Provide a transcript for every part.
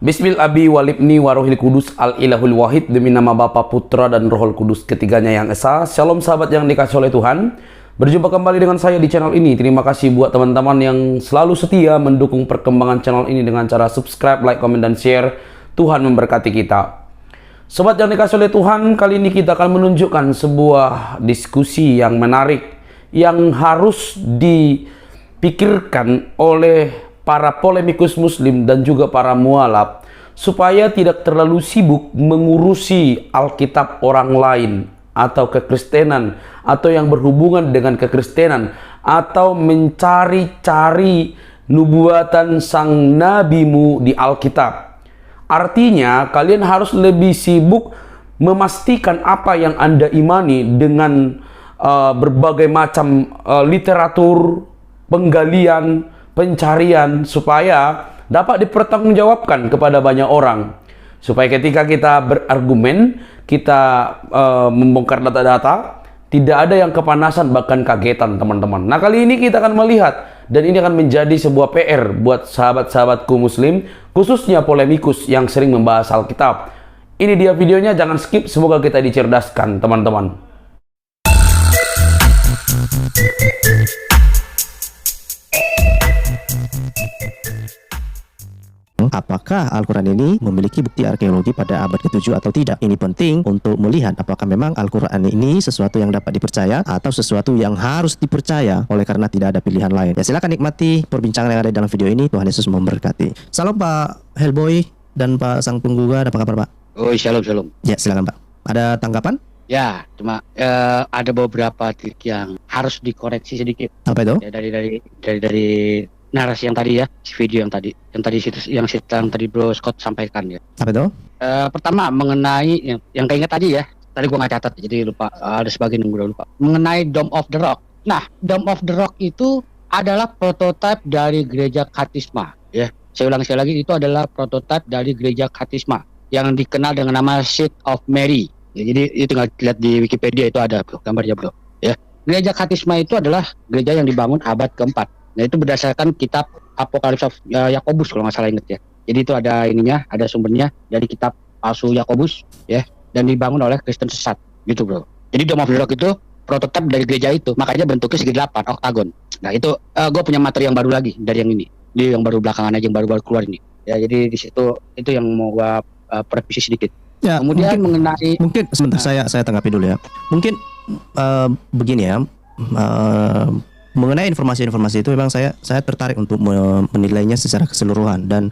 Bismil Abi Walibni Warohil Kudus Al Ilahul Wahid, demi nama Bapa, Putra dan Rohul Kudus, ketiganya yang esa. Shalom sahabat yang dikasih oleh Tuhan. Berjumpa kembali dengan saya di channel ini. Terima kasih buat teman-teman yang selalu setia mendukung perkembangan channel ini dengan cara subscribe, like, comment, dan share. Tuhan memberkati kita. Sobat yang dikasih oleh Tuhan, kali ini kita akan menunjukkan sebuah diskusi yang menarik yang harus dipikirkan oleh para polemikus muslim dan juga para mualaf, supaya tidak terlalu sibuk mengurusi Alkitab orang lain atau kekristenan atau yang berhubungan dengan kekristenan, atau mencari-cari nubuatan sang nabimu di Alkitab. Artinya kalian harus lebih sibuk memastikan apa yang Anda imani dengan berbagai macam literatur, penggalian, pencarian, supaya dapat dipertanggungjawabkan kepada banyak orang. Supaya ketika kita berargumen, kita membongkar data-data, tidak ada yang kepanasan bahkan kagetan, teman-teman. Nah, kali ini kita akan melihat, dan ini akan menjadi sebuah PR buat sahabat-sahabatku muslim, khususnya polemikus yang sering membahas Alkitab. Ini dia videonya, jangan skip, semoga kita dicerdaskan, teman-teman. Apakah Al-Quran ini memiliki bukti arkeologi pada abad ke-7 atau tidak? Ini penting untuk melihat apakah memang Al-Quran ini sesuatu yang dapat dipercaya atau sesuatu yang harus dipercaya oleh karena tidak ada pilihan lain. Ya, silakan nikmati perbincangan yang ada dalam video ini. Tuhan Yesus memberkati. Salam Pak Hellboy dan Pak Sang Penggugat, apa kabar Pak? Oh, shalom. Ya, silakan Pak. Ada tanggapan? Ya, cuma ada beberapa titik yang harus dikoreksi sedikit. Apa itu? Ya, dari narasi yang tadi ya, video yang tadi Bro Scott sampaikan ya. Apa itu? Pertama mengenai yang keinget tadi ya. Tadi gua nggak catat, jadi lupa. Ada sebagian yang gua lupa. Mengenai Dome of the Rock. Nah, Dome of the Rock itu adalah prototipe dari gereja Katisma. Ya, saya ulang sekali lagi, itu adalah prototipe dari gereja Katisma yang dikenal dengan nama Seat of Mary. Ya, jadi itu tinggal lihat di Wikipedia, itu ada bro, gambarnya bro. Ya, gereja Katisma itu adalah gereja yang dibangun abad keempat. Nah, itu berdasarkan kitab Apokalips Yakobus kalau nggak salah inget ya. Jadi itu ada ininya, ada sumbernya dari kitab palsu Yakobus ya, dan dibangun oleh Kristen sesat gitu bro. Jadi Dome of the Rock itu prototipe dari gereja itu, makanya bentuknya segi 8 oktagon. Nah itu gue punya materi yang baru lagi dari yang ini, dia yang baru belakangan aja, yang baru keluar ini. Ya, jadi di situ itu yang mau gue revisi sedikit. Ya, kemudian mungkin sebentar saya tanggapi dulu ya. Mungkin begini ya. Mengenai informasi-informasi itu memang saya tertarik untuk menilainya secara keseluruhan dan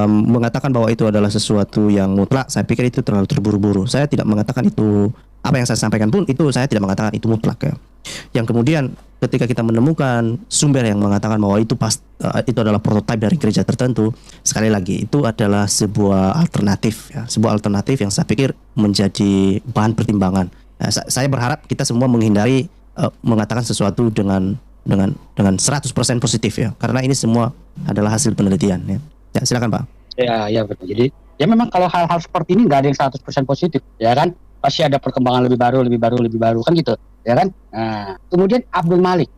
mengatakan bahwa itu adalah sesuatu yang mutlak. Saya pikir itu terlalu terburu-buru. Saya tidak mengatakan itu, apa yang saya sampaikan pun itu saya tidak mengatakan itu mutlak ya. Yang kemudian ketika kita menemukan sumber yang mengatakan bahwa itu adalah prototipe dari gereja tertentu, sekali lagi itu adalah sebuah alternatif ya, sebuah alternatif yang saya pikir menjadi bahan pertimbangan. Nah, saya berharap kita semua menghindari mengatakan sesuatu dengan 100% positif ya, karena ini semua adalah hasil penelitian ya. Ya, silakan Pak. Ya betul. Jadi ya memang kalau hal-hal seperti ini nggak ada yang 100% positif ya kan, pasti ada perkembangan lebih baru kan gitu ya kan. Nah, kemudian Abdul Malik,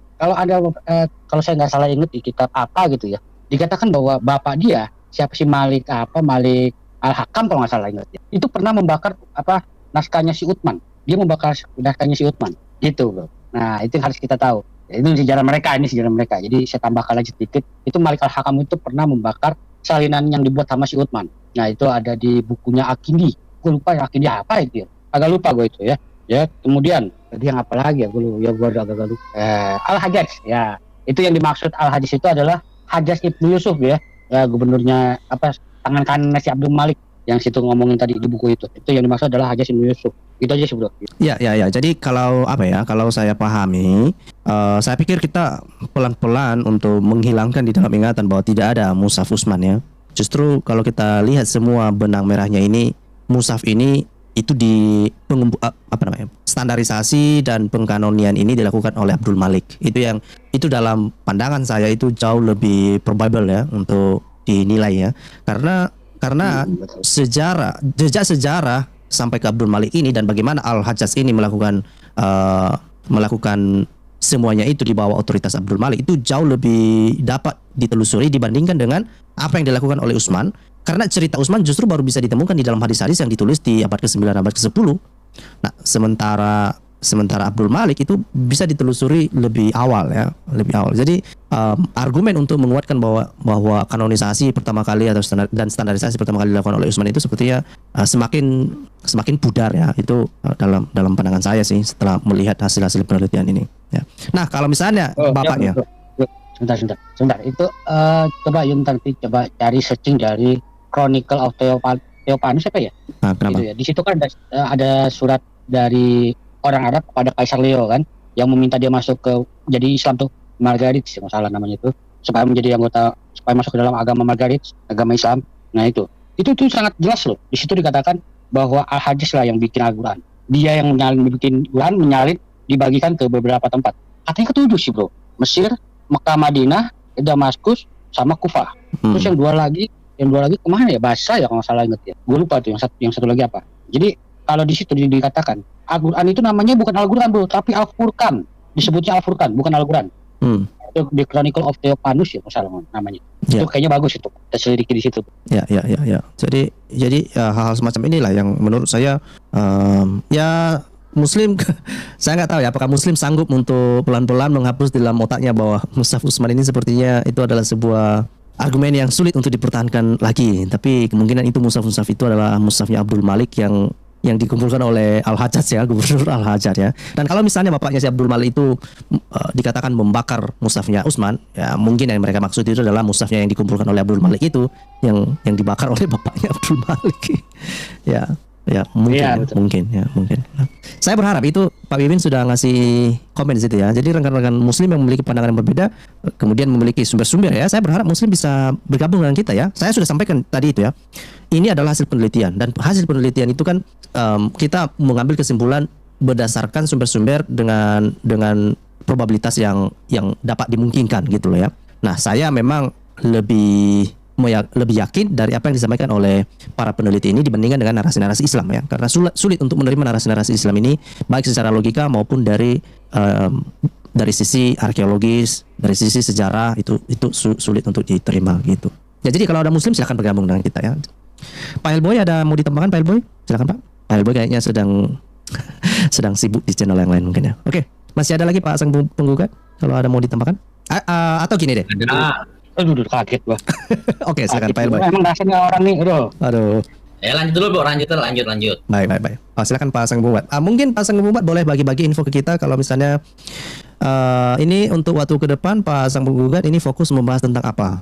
kalau saya nggak salah ingat di kitab apa gitu ya, dikatakan bahwa bapak dia, siapa sih Malik Al-Hakam kalau nggak salah ingat ya, itu pernah membakar naskahnya si Uthman. Dia membakar naskahnya si Uthman gitu bro. Nah, itu yang harus kita tahu. Itu sejarah mereka. Jadi saya tambahkan lagi sedikit. Itu Malik Al-Hakam itu pernah membakar salinan yang dibuat sama si Uthman. Nah, itu ada di bukunya Akindi. Gue lupa ya Akindi apa itu ya. Agak lupa gue itu ya. Ya, kemudian tadi yang apa lagi ya? Gue agak lupa. Al-Hajjaj. Ya, itu yang dimaksud Al-Hajjaj itu adalah Hajjaj Ibnu Yusuf ya. Ya, gubernurnya tangan kanan si Abdul Malik yang situ ngomongin tadi di buku itu. Itu yang dimaksud adalah Hajjaj Ibnu Yusuf. Itu aja sih bro. Ya. Jadi kalau saya pahami, saya pikir kita pelan-pelan untuk menghilangkan di dalam ingatan bahwa tidak ada Mushaf Utsman ya. Justru kalau kita lihat semua benang merahnya ini, Mushaf ini itu standarisasi dan pengkanonian ini dilakukan oleh Abdul Malik. Itu dalam pandangan saya itu jauh lebih probable ya untuk dinilai ya. Karena jejak sejarah sampai ke Abdul Malik ini dan bagaimana Al-Hajjaj ini melakukan semuanya itu di bawah otoritas Abdul Malik itu jauh lebih dapat ditelusuri dibandingkan dengan apa yang dilakukan oleh Utsman. Karena cerita Utsman justru baru bisa ditemukan di dalam hadis-hadis yang ditulis di abad ke-9, abad ke-10. Nah, sementara Abdul Malik itu bisa ditelusuri lebih awal ya, lebih awal. Jadi argumen untuk menguatkan bahwa kanonisasi pertama kali atau standarisasi pertama kali dilakukan oleh Utsman itu sepertinya semakin pudar ya. Itu dalam pandangan saya sih setelah melihat hasil-hasil penelitian ini. Ya. Nah, kalau misalnya bapaknya, sebentar. Itu coba Yun nanti coba cari searching dari Chronicle of Theophanus apa ya? nah, kenapa? Gitu ya. Di situ kan ada surat dari orang Arab kepada Kaisar Leo kan, yang meminta dia masuk ke jadi Islam tuh, Margaritz, nggak salah namanya itu, supaya menjadi anggota, supaya masuk ke dalam agama Margaritz, agama Islam. Nah itu sangat jelas loh. Di situ dikatakan bahwa Al-Hadis lah yang bikin Al-Quran. Dia yang bikin Quran, menyalin, dibagikan ke beberapa tempat. Katanya ketujuh sih bro, Mesir, Mekah, Madinah, Damaskus, sama Kufah. Terus yang dua lagi kemana ya? Basra ya kalau nggak salah, inget ya. Gue lupa tuh yang satu lagi apa. Jadi kalau di situ dikatakan Al-Quran itu namanya bukan Al-Quran bro, tapi Al-Furqan. Disebutnya Al-Furqan, bukan Al-Quran. The Chronicle of Theophanus ya masalah namanya. Ya. Itu kayaknya bagus itu. Kita selidiki di situ. Ya. Jadi hal-hal semacam inilah yang menurut saya ya Muslim, saya nggak tahu ya apakah Muslim sanggup untuk pelan-pelan menghapus dalam otaknya bahwa Mushaf Utsman ini sepertinya itu adalah sebuah argumen yang sulit untuk dipertahankan lagi. Tapi kemungkinan itu Mushaf itu adalah Mushafnya Abdul Malik yang dikumpulkan oleh Al-Hajjaj ya, Gubernur Al-Hajjaj ya. Dan kalau misalnya bapaknya si Abdul Malik itu dikatakan membakar mushafnya Utsman, ya mungkin yang mereka maksud itu adalah mushafnya yang dikumpulkan oleh Abdul Malik itu yang dibakar oleh bapaknya Abdul Malik. Ya mungkin. Nah, saya berharap itu Pak Wiwin sudah ngasih komen di situ ya. Jadi rekan-rekan Muslim yang memiliki pandangan yang berbeda, kemudian memiliki sumber-sumber ya. Saya berharap Muslim bisa bergabung dengan kita ya. Saya sudah sampaikan tadi itu ya. Ini adalah hasil penelitian, dan hasil penelitian itu kan kita mengambil kesimpulan berdasarkan sumber-sumber dengan probabilitas yang dapat dimungkinkan gitu loh ya. Nah, saya memang lebih yakin dari apa yang disampaikan oleh para peneliti ini dibandingkan dengan narasi-narasi Islam ya, karena sulit untuk menerima narasi-narasi Islam ini baik secara logika maupun dari sisi arkeologis, dari sisi sejarah itu sulit untuk diterima gitu. Ya, jadi kalau ada Muslim silakan bergabung dengan kita ya. Pak Helboy ada mau ditambahkan Pak Helboy? Silakan Pak. Pak Helboy kayaknya sedang sibuk di channel yang lain mungkin ya. Oke, masih ada lagi Pak sang penggugat kalau ada mau ditambahkan? Atau gini deh. Aduh, kaget gua. Oke, silakan Pak Helboy. Emang rasanya orang nih, aduh. Ya lanjut dulu, Bu. Lanjut. Baik. Silakan Pak Sang Penggugat. Mungkin Pak Sang Penggugat boleh bagi-bagi info ke kita kalau misalnya ini untuk waktu ke depan Pak Sang Penggugat ini fokus membahas tentang apa?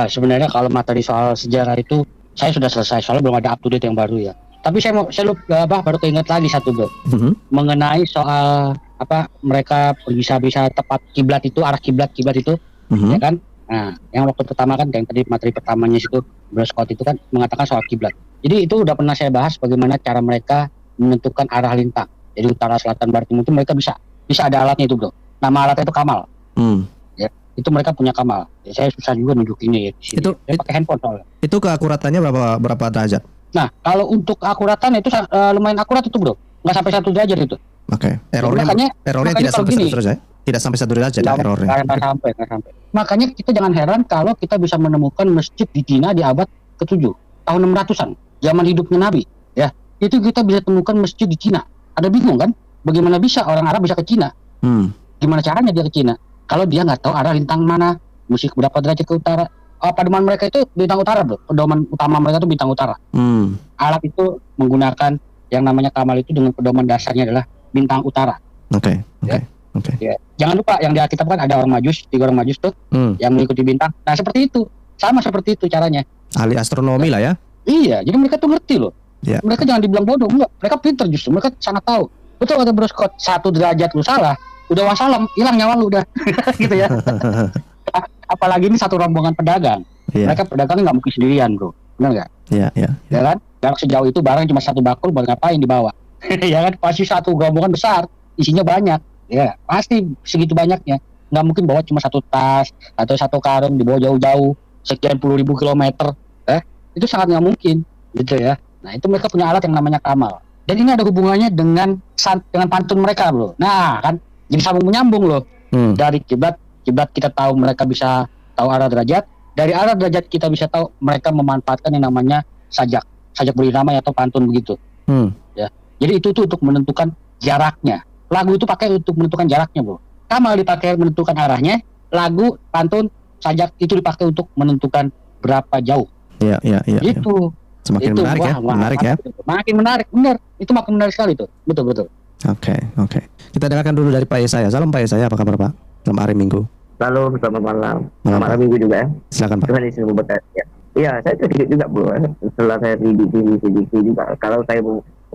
Sebenarnya kalau materi soal sejarah itu saya sudah selesai, soalnya belum ada up to date yang baru ya. Tapi saya baru keinget lagi satu bro, mengenai soal apa mereka bisa tepat kiblat itu, arah kiblat itu, ya kan? Nah, yang waktu pertama kan yang tadi materi pertamanya itu Bro Scott itu kan mengatakan soal kiblat. Jadi itu udah pernah saya bahas bagaimana cara mereka menentukan arah lintang. Jadi utara, selatan, barat, timur itu mereka bisa ada alatnya itu bro. Nama alatnya itu kamal. Ya, itu mereka punya kamal. Ya, saya susah juga nunjukinnya ya di sini. Saya pakai handphone soalnya. Itu keakuratannya berapa derajat? Nah, kalau untuk keakuratan itu lumayan akurat itu bro. Nggak sampai 1 derajat itu. Oke. Errornya tidak sampai 1 derajat. Tidak sampai 1 derajat ya errornya. Nggak sampai. Makanya kita jangan heran kalau kita bisa menemukan masjid di Cina di abad ke-7, tahun 600-an, zaman hidupnya Nabi. Ya, itu kita bisa temukan masjid di Cina. Ada bingung kan? Bagaimana bisa orang Arab bisa ke Cina? Gimana caranya dia ke Cina? Kalau dia nggak tahu arah lintang mana, mesti berapa derajat ke utara. Pedoman mereka itu bintang utara bro. Pedoman utama mereka itu bintang utara. Alat itu menggunakan yang namanya kamal itu dengan pedoman dasarnya adalah bintang utara. Oke. Ya. Jangan lupa yang di Alkitab kan ada orang Majus, 3 orang Majus tuh yang mengikuti bintang. Nah seperti itu, sama seperti itu caranya. Ahli astronomi lah ya. Iya, jadi mereka tuh ngerti loh. Yeah. Mereka jangan dibilang bodoh, enggak. Mereka pintar justru, mereka sangat tahu. Betul kata Bro Scott, 1 derajat lu salah, udah wassalam, hilang nyawa lu udah, gitu ya. Apalagi ini satu rombongan pedagang. Yeah. Mereka pedagangnya nggak mungkin sendirian bro, benar nggak? Iya. Ya kan? Jarak sejauh itu barang cuma 1 bakul, buat ngapain dibawa? Ya kan? Pasti satu rombongan besar, isinya banyak. Ya, pasti segitu banyaknya. Nggak mungkin bawa cuma 1 tas atau 1 karung dibawa jauh-jauh sekian puluh ribu kilometer. Itu sangat nggak mungkin, gitu ya. Nah, itu mereka punya alat yang namanya kamal. Dan ini ada hubungannya dengan pantun mereka, bro. Nah, kan Jadi sambung menyambung loh. Hmm. Dari kiblat kita tahu mereka bisa tahu arah derajat. Dari arah derajat kita bisa tahu mereka memanfaatkan yang namanya sajak berirama atau pantun begitu. Ya. Jadi itu tuh untuk menentukan jaraknya. Lagu itu pakai untuk menentukan jaraknya, bro. Kamal dipakai menentukan arahnya. Lagu, pantun, sajak itu dipakai untuk menentukan berapa jauh. Iya. Itu. Semakin Itu, menarik ya. Menarik ya. Makin menarik, benar. Itu makin menarik sekali tuh. Betul. Oke. Kita dengarkan dulu dari Pak Yesaya. Salam Pak Yesaya, apa kabar Pak? Selamat hari Minggu. Lalu selamat malam. Malam, Malam Pak. minggu juga ya. Silakan Pak. Tuhan Yesus memberkati. Ya. Iya, saya sedikit juga bro. Setelah saya sedikit juga. Kalau saya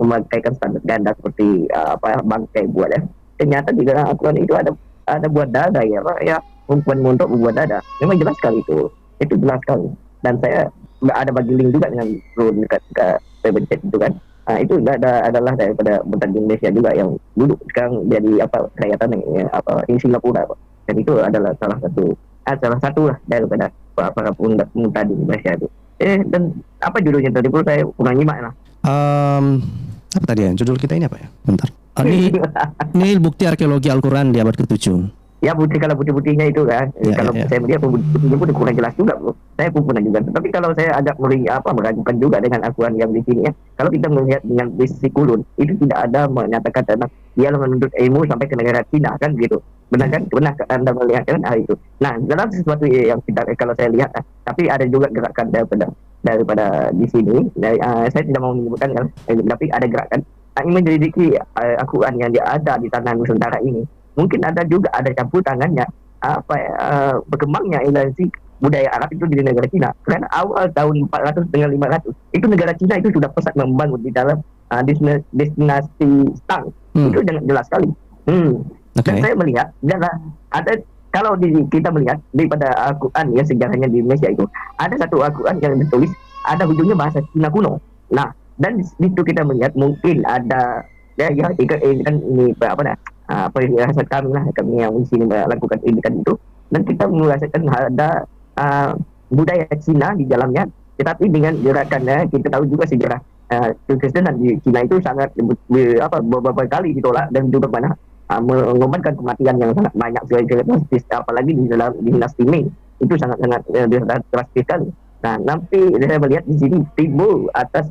memakaikan standar ganda seperti bangkai buat ya. Ternyata di dalam Al-Quran itu ada buat dada ya, Pak. Ya, perempuan untuk membuat dada. Memang jelas sekali itu. Itu jelas sekali. Dan saya nggak ada bagi link juga dengan bro dekat ke pencet itu kan. Itu adalah daripada bentar di Indonesia juga yang dulu sekarang jadi kelihatan ini Singapura Pak. Dan itu adalah salah satu lah daripada para pemuda di Indonesia itu. Dan apa judulnya tadi bro, saya kurang nyimak lah. Apa tadi ya? Judul kita ini apa ya? Bentar. Ini bukti arkeologi Al-Quran di abad ke-7. Ya kalau bukti-buktinya itu kan, kalau saya melihat buktinya pun kurang jelas juga bro. Saya pun pernah juga. Tapi kalau saya agak meragukan juga dengan Al-Quran yang di sini ya. Kalau kita melihat dengan sisi kulun, itu tidak ada menyatakan tentang dia menuntut ilmu sampai ke negara Cina kan gitu. Benar kan? Benar Anda melihat kan hal itu. Nah, dalam sesuatu yang kita kalau saya lihat, tapi ada juga gerakan daripada di sini. Saya tidak mau menyebutkan kan, tapi ada gerakan yang menyelidiki Al-Quran yang ada di tanah Nusantara ini. Mungkin ada campur tangannya berkembangnya ilustrasi budaya Arab itu di negara Cina. Karena awal tahun 400 dengan 500 itu negara Cina itu sudah pesat membangun di dalam destinasi Stang. Itu jelas sekali. Dan saya melihat kalau kita melihat daripada Al-Quran ya sejarahnya di Indonesia itu ada satu Al-Quran yang ditulis ada ujungnya bahasa Cina kuno. Nah, dan di situ kita melihat mungkin ada kan ini perhiasan kami yang di sini melakukan pendidikan itu, dan kita merasakan ada budaya Cina di dalamnya, tetapi dengan gerakannya kita tahu juga sejarah kekristenan di Cina itu sangat beberapa kali ditolak dan juga mengorbankan kematian yang sangat banyak sekali, apalagi di dalam dinasti Ming itu sangat drastis sekali. Nah, nanti saya melihat di sini timbul atas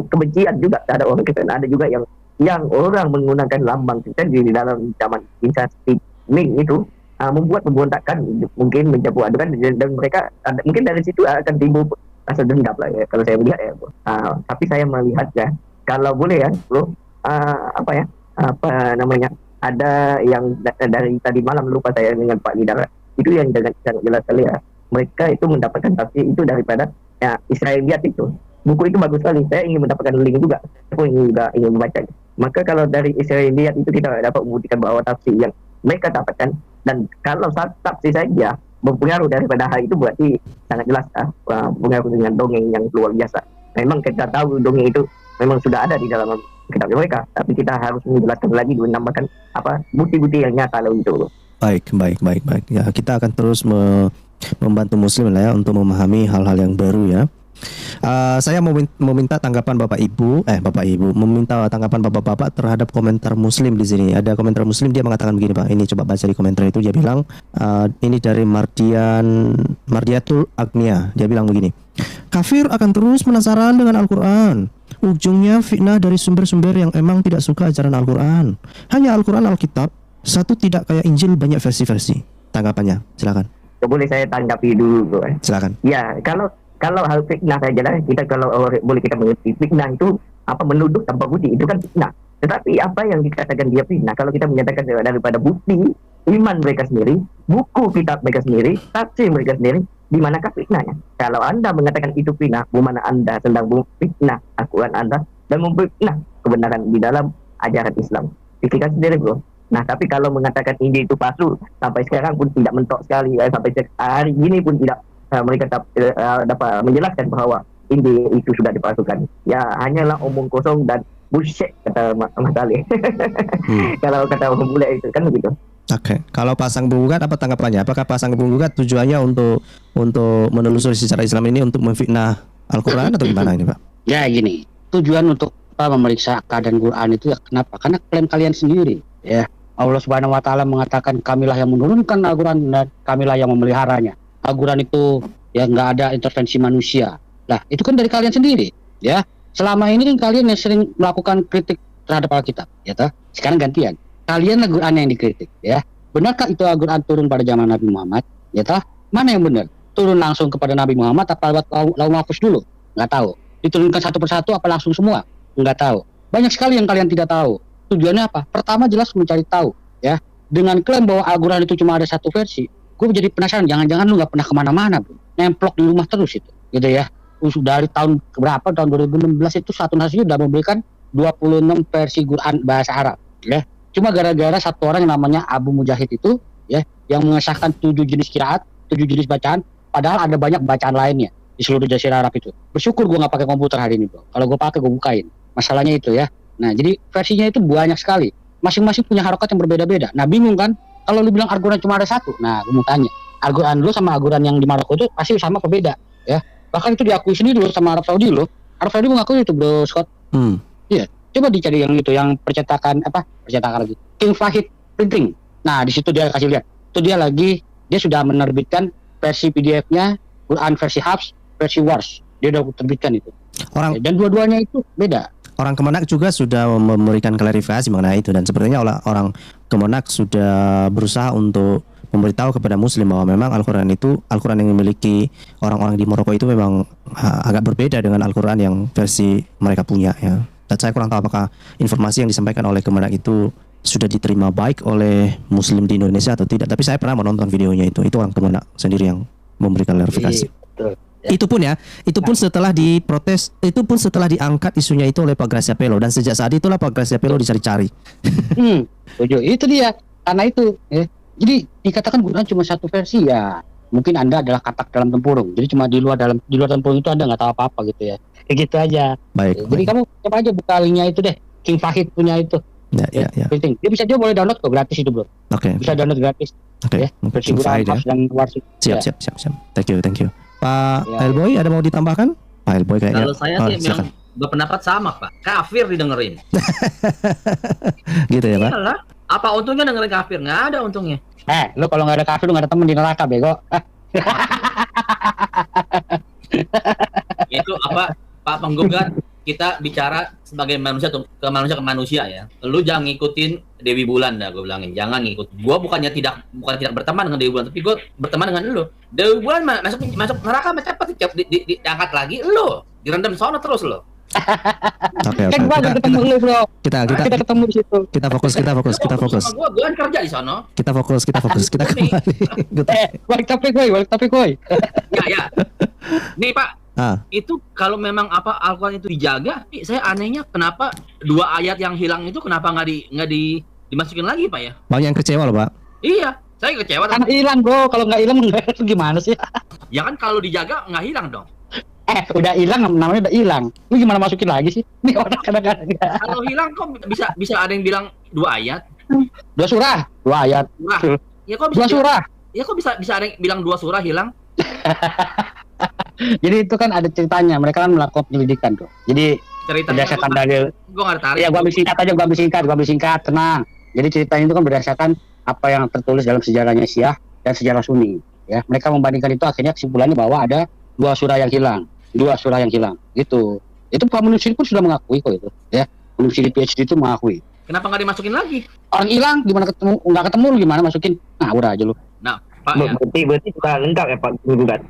kebencian juga terhadap orang Kristen. Ada juga yang orang menggunakan lambang Kristen di dalam zaman dinasti Ming itu membuat pemberontakan, mungkin mencampur adukan, dan mereka mungkin dari situ akan timbul rasa dendam lah ya, kalau saya melihat ya. Tapi saya melihat ya, kalau boleh ya bro, ada yang dari tadi malam lupa saya dengan Pak Lidara itu yang sangat jelas sekali ya, mereka itu mendapatkan tafsir itu daripada Israeliat itu. Buku itu bagus sekali. Saya ingin mendapatkan link juga. Saya ingin membaca. Maka kalau dari Israeliat itu kita dapat membuktikan bahwa tafsir yang mereka dapatkan, dan kalau tafsir saja berpengaruh daripada hal itu, berarti sangat jelas pengaruh dengan dongeng yang luar biasa. Memang kita tahu dongeng itu memang sudah ada di dalam kitab mereka, tapi kita harus menjelaskan lagi, menambahkan bukti-bukti yang nyata lalu itu. Baik. Ya, kita akan terus membantu Muslim lah ya untuk memahami hal-hal yang baru ya. Saya meminta tanggapan Bapak Ibu, meminta tanggapan Bapak-bapak terhadap komentar Muslim di sini. Ada komentar Muslim, dia mengatakan begini Pak. Ini coba baca di komentar itu, dia bilang ini dari Mardiatul Agnia. Dia bilang begini: kafir akan terus penasaran dengan Al-Quran. Ujungnya fitnah dari sumber-sumber yang emang tidak suka ajaran Al-Quran. Hanya Al-Quran Alkitab satu, tidak kayak Injil banyak versi-versi. Tanggapannya, silakan. Boleh saya tanggapi dulu, bro? Silakan. Ya, kalau hal fitnah saja lah, boleh kita mengerti fitnah itu menuduh tanpa bukti, itu kan fitnah. Tetapi apa yang dikatakan dia fitnah, kalau kita menyatakan daripada bukti iman mereka sendiri, buku kitab mereka sendiri, tafsir mereka sendiri, di manakah fitnahnya? Kalau Anda mengatakan itu fitnah, bagaimana Anda sedang fitnah Al-Quran Anda dan memfitnah kebenaran di dalam ajaran Islam? Pikirkan sendiri bro. Nah, tapi kalau mengatakan Injil itu palsu, sampai sekarang pun tidak mentok sekali, sampai hari ini pun tidak mereka dapat menjelaskan bahwa Injil itu sudah dipalsukan. Ya, hanyalah omong kosong dan bullshit, kata Mas Ali. Kalau kata orang bule itu kan begitu. Oke. Kalau pasang penggugat apa tanggapannya? Apakah pasang penggugat tujuannya untuk menelusuri secara Islam ini untuk memfitnah Al-Quran atau gimana ini Pak? Ya gini, tujuan untuk memeriksa keadaan Quran itu ya kenapa? Karena klaim kalian sendiri ya. Allah Subhanahu wa taala mengatakan kamilah yang menurunkan Al-Qur'an dan kamilah yang memeliharanya. Al-Qur'an itu ya nggak ada intervensi manusia. Nah, itu kan dari kalian sendiri, ya. Selama ini kan kalian yang sering melakukan kritik terhadap Alkitab, ya toh. Sekarang gantian. Kalian Al-Qur'an yang dikritik, ya. Benarkah itu Al-Qur'an turun pada zaman Nabi Muhammad? Ya toh. Mana yang benar? Turun langsung kepada Nabi Muhammad apa lewat Lauh Mahfuz dulu? Nggak tahu. Diturunkan satu persatu apa langsung semua? Nggak tahu. Banyak sekali yang kalian tidak tahu. Tujuannya apa? Pertama jelas mencari tahu, ya. Dengan klaim bahwa Al-Qur'an itu cuma ada satu versi, gue jadi penasaran. Jangan-jangan lu nggak pernah kemana-mana, bro. Nemplok di rumah terus itu, gitu ya. Dari tahun berapa? Tahun 2016 itu satu nasi sudah memberikan 26 versi Quran bahasa Arab, ya. Cuma gara-gara satu orang yang namanya Abu Mujahid itu, ya, yang mengesahkan 7 jenis qiraat, 7 jenis bacaan, padahal ada banyak bacaan lainnya di seluruh Jazirah Arab itu. Bersyukur gue nggak pakai komputer hari ini, bro. Kalau gue pakai, gue bukain. Masalahnya itu, ya. Nah, jadi versinya itu banyak sekali. Masing-masing punya harokat yang berbeda-beda. Nah, bingung kan? Kalau lu bilang Al-Qur'an cuma ada satu, nah, gue mau tanya, Al-Qur'an lu sama Al-Qur'an yang di Maroko itu pasti sama apa beda, ya? Bahkan itu diakui sendiri loh sama Arab Saudi loh. Arab Saudi mengakui itu, bro, Scott. Iya, coba dicari yang itu, yang percetakan lagi, King Fahid Printing. Nah, di situ dia kasih lihat. Itu dia sudah menerbitkan versi PDF-nya, Quran versi Hafs, versi Warsh. Dia udah terbitkan itu. Dan dua-duanya itu beda. Orang Kemenak juga sudah memberikan klarifikasi mengenai itu, dan sepertinya orang Kemenak sudah berusaha untuk memberitahu kepada Muslim bahwa memang Al-Quran yang dimiliki orang-orang di Maroko itu memang agak berbeda dengan Al-Quran yang versi mereka punya, ya. Dan saya kurang tahu apakah informasi yang disampaikan oleh Kemenak itu sudah diterima baik oleh Muslim di Indonesia atau tidak. Tapi saya pernah menonton videonya itu orang Kemenak sendiri yang memberikan klarifikasi. Betul. Itu pun setelah diprotes, itu pun setelah diangkat isunya itu oleh Pak Gracia Pelo, dan sejak saat itulah Pak Gracia Pelo dicari-cari. Setuju. Itu dia. Karena itu, ya. Jadi dikatakan Quran cuma satu versi, ya. Mungkin Anda adalah katak dalam tempurung. Jadi cuma di luar tempurung itu Anda nggak tahu apa-apa gitu ya. Kayak gitu aja. Baik. Jadi kamu coba aja buka linknya itu deh. King Fahid punya itu. Ya. Penting. Dia bisa juga boleh download kok, gratis itu, bro. Oke. Bisa download gratis. Oke. Ya. Versi Quran Hafs dan Warsh. Siap. Thank you. Pak Elboy, ada mau ditambahkan? Pak Elboy kayaknya. Kalau saya sih memang berpendapat sama, Pak. Kafir didengerin. Gitu ya, Pak? Iyalah. Apa untungnya dengerin kafir? Nggak ada untungnya. Lu kalau nggak ada kafir, lu nggak ada temen di neraka, bego. Itu apa, Pak Penggugat, kita bicara sebagai manusia ke manusia ya. Lu jangan ngikutin Dewi Bulan dah, gue bilangin. Jangan ngikut. Gua bukan tidak berteman dengan Dewi Bulan, tapi gue berteman dengan lu. Dewi Bulan masuk neraka cepat diangkat lagi, lu direndam sono terus lo. Oke. Kan gua ketemu lu, bro. Kita ketemu di situ. Kita fokus. Gua kan kerja di sono. Kita fokus. Kita kembali. Balik topik, boy. Ya. Nih, Pak. Itu kalau memang Al-Quran itu dijaga, saya anehnya kenapa 2 ayat yang hilang itu kenapa nggak dimasukin lagi, Pak, ya? Banyak yang kecewa loh, Pak. Iya, saya kecewa. Kan hilang, bro. Kalau nggak hilang gimana sih? Ya kan kalau dijaga nggak hilang dong. Udah hilang, namanya udah hilang. Lu gimana masukin lagi sih? Nih orang kadang-kadang. Kalau hilang kok bisa ada yang bilang 2 ayat? 2 surah, 2 ayat. Ya kok bisa 2 surah. Ya kok bisa ada yang bilang 2 surah hilang? Jadi itu kan ada ceritanya, mereka kan melakukan penyelidikan tuh. Jadi berdasarkan dalil. Gua nggak tarik. Ya gua ambil singkat, tenang. Jadi ceritanya itu kan berdasarkan apa yang tertulis dalam sejarahnya Syiah dan sejarah Sunni. Ya, mereka membandingkan itu, akhirnya kesimpulannya bahwa ada 2 surah yang hilang. Gitu. Itu Pak Munir pun sudah mengakui kok itu. Ya, Munir PhD itu mengakui. Kenapa nggak dimasukin lagi? Orang hilang, gimana nggak ketemu lu gimana masukin? Nah, udah aja lu. Nah, Pak ya. Berarti sudah lengkap ya Pak Gugat.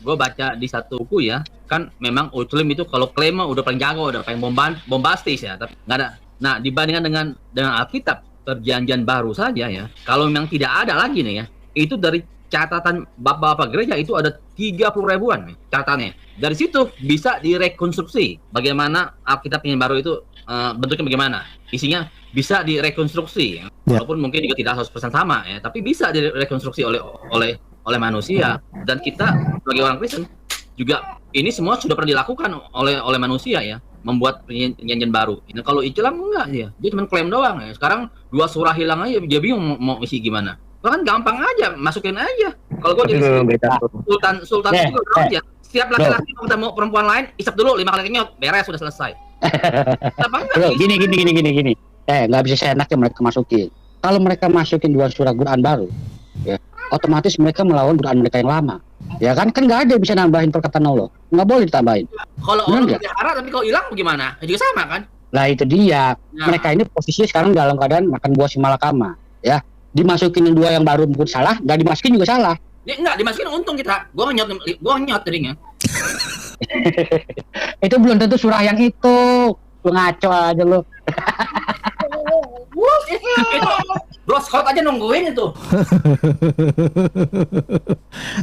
Gua baca di satu buku ya. Kan memang Muslim itu kalau klaim udah paling jago, udah paling bombastis ya. Tapi nggak ada. Nah, dibandingkan dengan Alkitab, perjanjian baru saja ya. Kalau memang tidak ada lagi nih ya. Itu dari catatan bapak-bapak gereja itu ada 30 ribuan nih catatannya. Dari situ bisa direkonstruksi bagaimana Alkitab yang baru itu bentuknya bagaimana. Isinya bisa direkonstruksi. Walaupun mungkin juga tidak 100% sama ya, tapi bisa direkonstruksi oleh manusia. Dan kita sebagai orang Kristen juga ini semua sudah pernah dilakukan oleh manusia ya, membuat perjanjian baru. Nah, kalau Islam enggak dia cuma klaim doang ya. Sekarang 2 surah hilang aja, dia bingung mau isi gimana. Kan gampang aja, masukin aja. Kalau gue jadi sultan itu aja. Setiap laki-laki mau ketemu perempuan lain, isap dulu 5 kali kenyot, beres, sudah selesai. Bro, gini. nggak bisa seenaknya mereka masukin. Kalau mereka masukin 2 surah Quran baru, ya otomatis mereka melawan Quran mereka yang lama. Ya kan nggak ada yang bisa nambahin perkataan Allah, nggak boleh ditambahin. Kalau Bener Allah nggak? pelihara tapi kalau hilang bagaimana? Juga sama kan? Lah itu dia. Nah. Mereka ini posisinya sekarang dalam keadaan makan buah si malakama. Ya, dimasukin yang 2 yang baru mungkin salah, nggak dimasukin juga salah. Ini enggak dimasukin untung kita. Gua nyot tadinya. Itu belum tentu surah yang itu. Lu ngaco aja lu. Itu Bro Scott aja nungguin itu.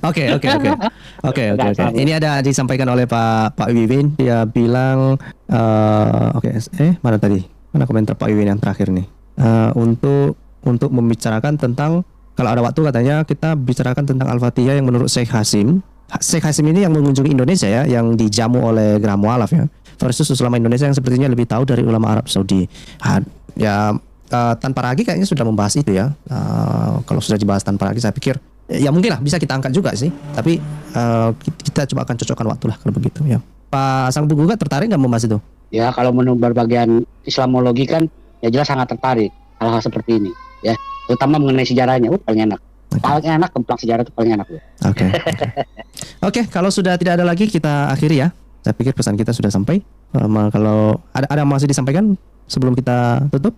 Oke. Ini ada disampaikan oleh Pak Wiwin. Dia bilang, mana tadi? Mana komentar Pak Wiwin yang terakhir nih? Untuk membicarakan tentang, kalau ada waktu katanya kita bicarakan tentang Al-Fatihah yang menurut Syekh Hasim. Syekh Hasim ini yang mengunjungi Indonesia ya, yang dijamu oleh Gerham Mualaf ya, versus ulama Indonesia yang sepertinya lebih tahu dari ulama Arab Saudi. Tanpa Ragi kayaknya sudah membahas itu ya. Kalau sudah dibahas Tanpa Ragi, saya pikir ya mungkin lah bisa kita angkat juga sih. Tapi kita coba akan cocokkan waktu lah kalau begitu ya. Pak Sang Penggugat tertarik nggak membahas itu? Ya kalau menurut berbagian Islamologi kan ya jelas sangat tertarik hal-hal seperti ini ya, terutama mengenai sejarahnya. Paling enak. Paling enak kemplang sejarah itu paling enak. Oke, kalau sudah tidak ada lagi kita akhiri ya. Saya pikir pesan kita sudah sampai. Kalau ada masih disampaikan sebelum kita tutup?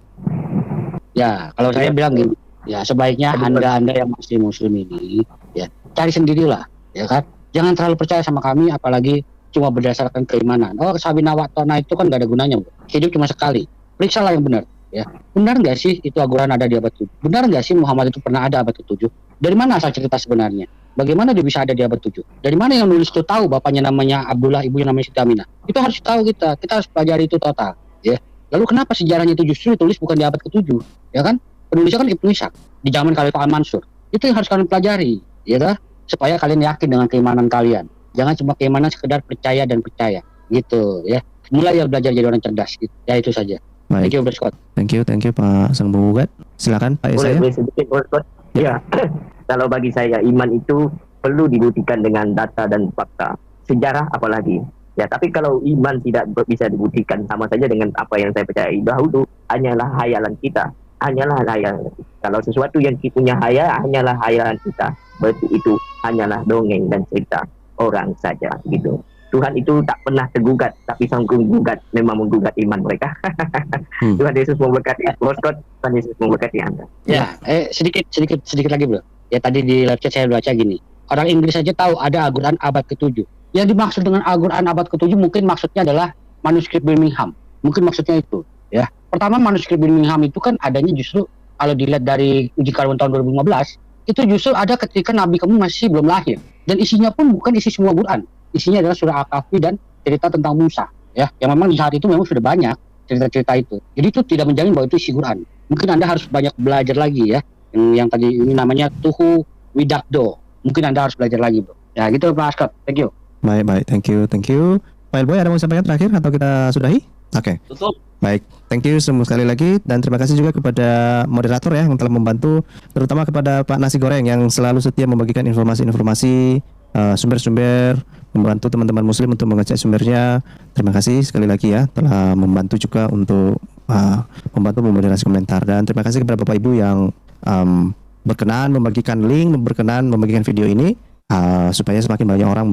Ya, kalau saya bilang gini, ya sebaiknya anda yang masih muslim ini ya cari sendirilah, ya kan. Jangan terlalu percaya sama kami, apalagi cuma berdasarkan keimanan. Oh, Sabina Watona itu kan gak ada gunanya, bro. Hidup cuma sekali. Periksalah yang benar. Ya, benar nggak sih itu Al-Quran ada di abad 7? Benar nggak sih Muhammad itu pernah ada abad ke-7? Dari mana asal cerita sebenarnya? Bagaimana dia bisa ada di abad 7? Dari mana yang nulis itu tahu bapaknya namanya Abdullah, ibunya namanya Siti Aminah? Itu harus tahu kita harus pelajari itu total, ya. Lalu kenapa sejarahnya itu justru ditulis bukan di abad ke-7? Ya kan? Penulisnya kan Ibnu Ishaq di zaman Khalifah Al-Mansur. Itu yang harus kalian pelajari, ya kan? Supaya kalian yakin dengan keimanan kalian. Jangan cuma keimanan sekedar percaya dan percaya, gitu, ya. Mulai ya belajar jadi orang cerdas, gitu. Ya itu saja. Baik. Thank you, Bro Scott. Thank you Pak Sang Penggugat. Silakan Pak Yesaya. Boleh sedikit, Bro Scott? Ya, kalau bagi saya iman itu perlu dibuktikan dengan data dan fakta. Sejarah apalagi. Ya, tapi kalau iman tidak bisa dibuktikan, sama saja dengan apa yang saya percayai dahulu, hanyalah hayalan kita. Hanyalah hayalan. Kalau sesuatu yang kita punya hanyalah hayalan kita. Berarti itu hanyalah dongeng dan cerita orang saja, gitu. Tuhan itu tak pernah tergugat, tapi sang penggugat memang menggugat iman mereka. Tuhan Yesus memberkati Bro Scott, Tuhan Yesus memberkati Anda. Ya, sedikit lagi, Bro. Ya tadi di live chat saya baca gini. Orang Inggris saja tahu ada Al-Quran abad ke-7. Yang dimaksud dengan Al-Quran abad ke-7 mungkin maksudnya adalah manuskrip Birmingham. Mungkin maksudnya itu, ya. Pertama, manuskrip Birmingham itu kan adanya justru kalau dilihat dari uji karbon tahun 2015, itu justru ada ketika Nabi kamu masih belum lahir. Dan isinya pun bukan isi semua Quran. Isinya adalah surah Al-Kahfi dan cerita tentang Musa, ya. Yang memang di saat itu memang sudah banyak cerita-cerita itu. Jadi itu tidak menjamin bahwa itu isi Quran. Mungkin Anda harus banyak belajar lagi ya. Yang tadi ini namanya Tuhu Widakdo. Mungkin Anda harus belajar lagi, Bro. Ya gitu Pak Askat. Thank you. Baik, thank you. Pak Elboy, ada mau sampaikan terakhir atau kita sudahi? Oke. Tutup. Baik, thank you sekali lagi dan terima kasih juga kepada moderator ya yang telah membantu, terutama kepada Pak Nasi Goreng yang selalu setia membagikan informasi-informasi, sumber-sumber, membantu teman-teman muslim untuk mengecek sumbernya. Terima kasih sekali lagi ya telah membantu juga untuk membantu memoderasi komentar, dan terima kasih kepada Bapak Ibu yang berkenan membagikan link, berkenan membagikan video ini supaya semakin banyak orang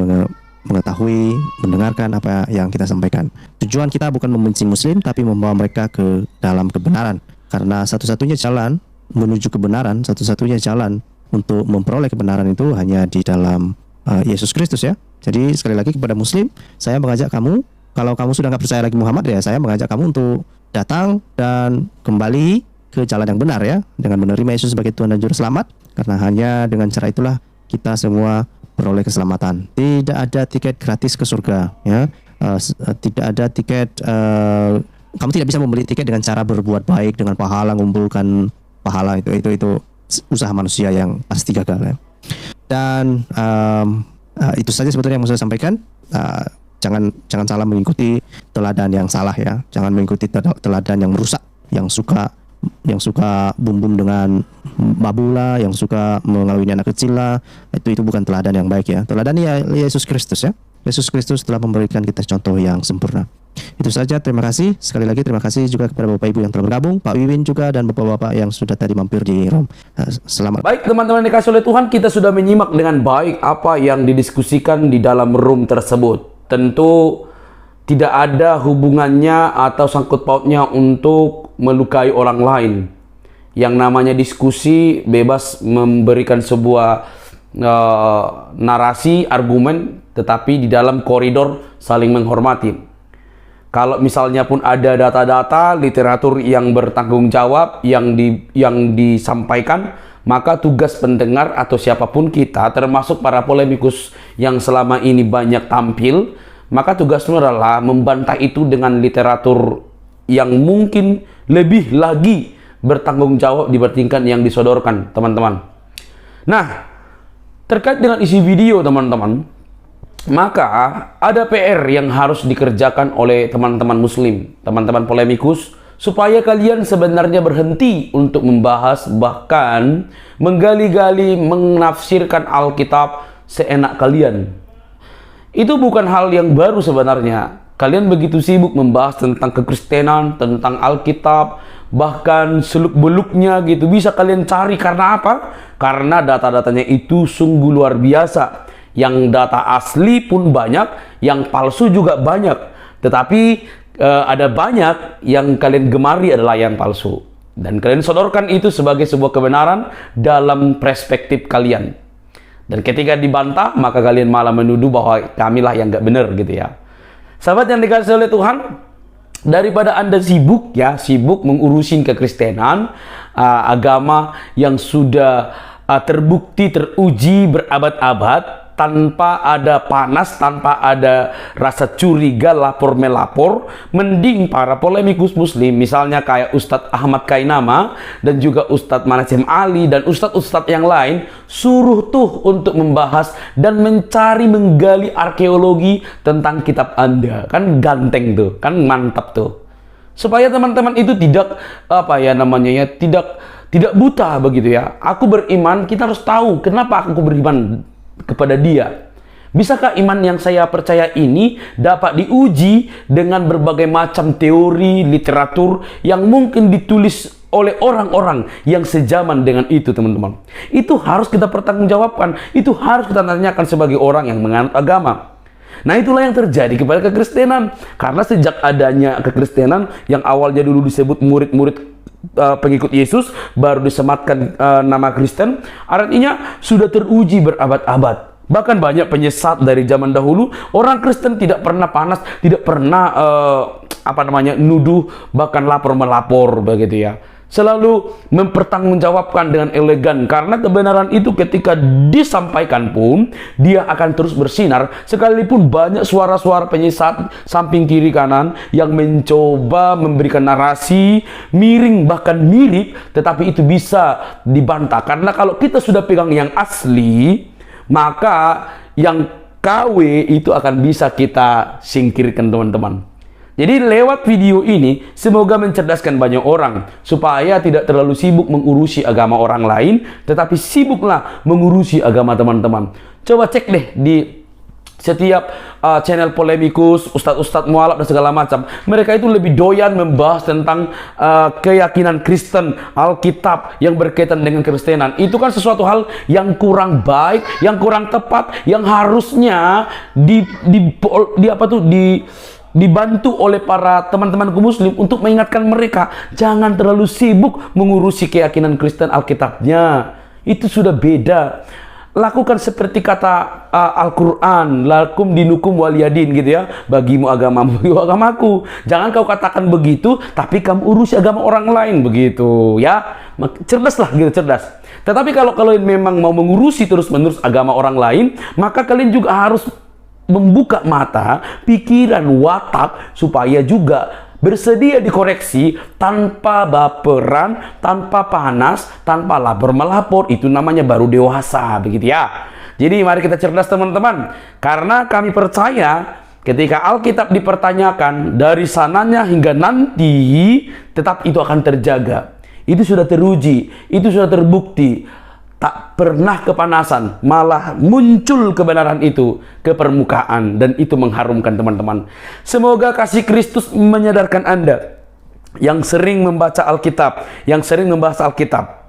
mengetahui, mendengarkan apa yang kita sampaikan. Tujuan kita bukan membenci muslim, tapi membawa mereka ke dalam kebenaran. Karena satu-satunya jalan menuju kebenaran, satu-satunya jalan untuk memperoleh kebenaran itu hanya di dalam Yesus Kristus ya. Jadi sekali lagi kepada muslim, saya mengajak kamu, kalau kamu sudah nggak percaya lagi Muhammad ya, saya mengajak kamu untuk datang dan kembali ke jalan yang benar ya, dengan menerima Yesus sebagai Tuhan dan Juru Selamat. Karena hanya dengan cara itulah kita semua beroleh keselamatan. Tidak ada tiket gratis ke surga ya. Tidak ada tiket, kamu tidak bisa membeli tiket dengan cara berbuat baik dengan pahala, ngumpulkan pahala, itu usaha manusia yang pasti gagal ya. Dan itu saja sebetulnya yang mau saya sampaikan. Jangan salah mengikuti teladan yang salah ya. Jangan mengikuti teladan yang merusak, yang suka bum-bum dengan babula, yang suka mengawini anak kecil lah. Itu bukan teladan yang baik ya. Teladan ya Yesus Kristus ya. Yesus Kristus telah memberikan kita contoh yang sempurna. Itu saja, terima kasih. Sekali lagi terima kasih juga kepada Bapak Ibu yang telah bergabung, Pak Wiwin juga, dan Bapak-Bapak yang sudah tadi mampir di room. Selamat. Baik teman-teman yang dikasih oleh Tuhan, kita sudah menyimak dengan baik apa yang didiskusikan di dalam room tersebut. Tentu tidak ada hubungannya atau sangkut pautnya untuk melukai orang lain. Yang namanya diskusi bebas memberikan sebuah narasi, argumen, tetapi di dalam koridor saling menghormati. Kalau misalnya pun ada data-data, literatur yang bertanggung jawab, yang disampaikan, maka tugas pendengar atau siapapun kita, termasuk para polemikus yang selama ini banyak tampil, maka tugasnya adalah membantah itu dengan literatur yang mungkin lebih lagi bertanggung jawab dibandingkan yang disodorkan, teman-teman. Nah, terkait dengan isi video, teman-teman, maka ada PR yang harus dikerjakan oleh teman-teman muslim, teman-teman polemikus, supaya kalian sebenarnya berhenti untuk membahas, bahkan menggali-gali, menafsirkan Alkitab seenak kalian. Itu bukan hal yang baru sebenarnya. Kalian begitu sibuk membahas tentang kekristenan, tentang Alkitab, bahkan seluk-beluknya gitu bisa kalian cari. Karena apa? Karena data-datanya itu sungguh luar biasa. Yang data asli pun banyak, yang palsu juga banyak. Tetapi ada banyak yang kalian gemari adalah yang palsu. Dan kalian sodorkan itu sebagai sebuah kebenaran dalam perspektif kalian. Dan ketika dibantah, maka kalian malah menuduh bahwa kamilah yang gak benar gitu ya. Sahabat yang dikasih oleh Tuhan, daripada Anda sibuk mengurusin kekristenan, agama yang sudah terbukti, teruji berabad-abad, tanpa ada panas, tanpa ada rasa curiga, lapor-melapor, mending para polemikus muslim, misalnya kayak Ustadz Ahmad Kainama, dan juga Ustadz Manasem Ali, dan Ustadz-Ustadz yang lain, suruh tuh untuk membahas dan mencari, menggali arkeologi tentang kitab Anda. Kan ganteng tuh, kan mantap tuh. Supaya teman-teman itu tidak, tidak buta begitu ya. Aku beriman, kita harus tahu kenapa aku beriman kepada dia. Bisakah iman yang saya percaya ini dapat diuji dengan berbagai macam teori, literatur yang mungkin ditulis oleh orang-orang yang sejaman dengan itu, teman-teman. Itu harus kita pertanggungjawabkan. Itu harus kita tanyakan sebagai orang yang menganut agama. Nah, itulah yang terjadi kepada kekristenan. Karena sejak adanya kekristenan yang awalnya dulu disebut murid-murid pengikut Yesus, baru disematkan nama Kristen, artinya sudah teruji berabad-abad. Bahkan banyak penyesat dari zaman dahulu, orang Kristen tidak pernah panas, tidak pernah nuduh, bahkan lapor-melapor begitu ya. Selalu mempertanggungjawabkan dengan elegan, karena kebenaran itu ketika disampaikan pun dia akan terus bersinar, sekalipun banyak suara-suara penyesat samping kiri kanan yang mencoba memberikan narasi miring bahkan mirip, tetapi itu bisa dibantah. Karena kalau kita sudah pegang yang asli, maka yang KW itu akan bisa kita singkirkan, teman-teman. Jadi lewat video ini, semoga mencerdaskan banyak orang, supaya tidak terlalu sibuk mengurusi agama orang lain, tetapi sibuklah mengurusi agama teman-teman. Coba cek deh di setiap channel polemikus, ustadz-ustadz mualaf dan segala macam. Mereka itu lebih doyan membahas tentang keyakinan Kristen, Alkitab yang berkaitan dengan Kristenan. Itu kan sesuatu hal yang kurang baik, yang kurang tepat, yang harusnya dibantu oleh para teman-temanku muslim untuk mengingatkan mereka jangan terlalu sibuk mengurusi keyakinan Kristen, Alkitabnya. Itu sudah beda. Lakukan seperti kata Al-Quran, lakum dinukum waliyadin gitu ya, bagimu agamamu, bagimu agamaku. Jangan kau katakan begitu tapi kamu urusi agama orang lain begitu ya. Cerdaslah gitu, cerdas. Tetapi kalau kalian memang mau mengurusi terus-menerus agama orang lain, maka kalian juga harus membuka mata, pikiran, watak, supaya juga bersedia dikoreksi tanpa baperan, tanpa panas, tanpa lapor-melapor. Itu namanya baru dewasa, begitu ya. Jadi mari kita cerdas, teman-teman. Karena kami percaya ketika Alkitab dipertanyakan dari sananya hingga nanti, tetap itu akan terjaga. Itu sudah teruji, itu sudah terbukti. tak pernah kepanasan, malah muncul kebenaran itu ke permukaan, dan itu mengharumkan teman-teman. Semoga kasih Kristus menyadarkan Anda yang sering membaca Alkitab, yang sering membahas Alkitab.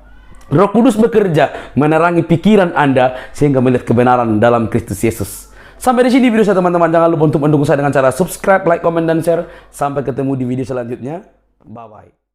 Roh Kudus bekerja menerangi pikiran Anda sehingga melihat kebenaran dalam Kristus Yesus. Sampai di sini video saya teman-teman. Jangan lupa untuk mendukung saya dengan cara subscribe, like, comment, dan share. Sampai ketemu di video selanjutnya. Bye-bye.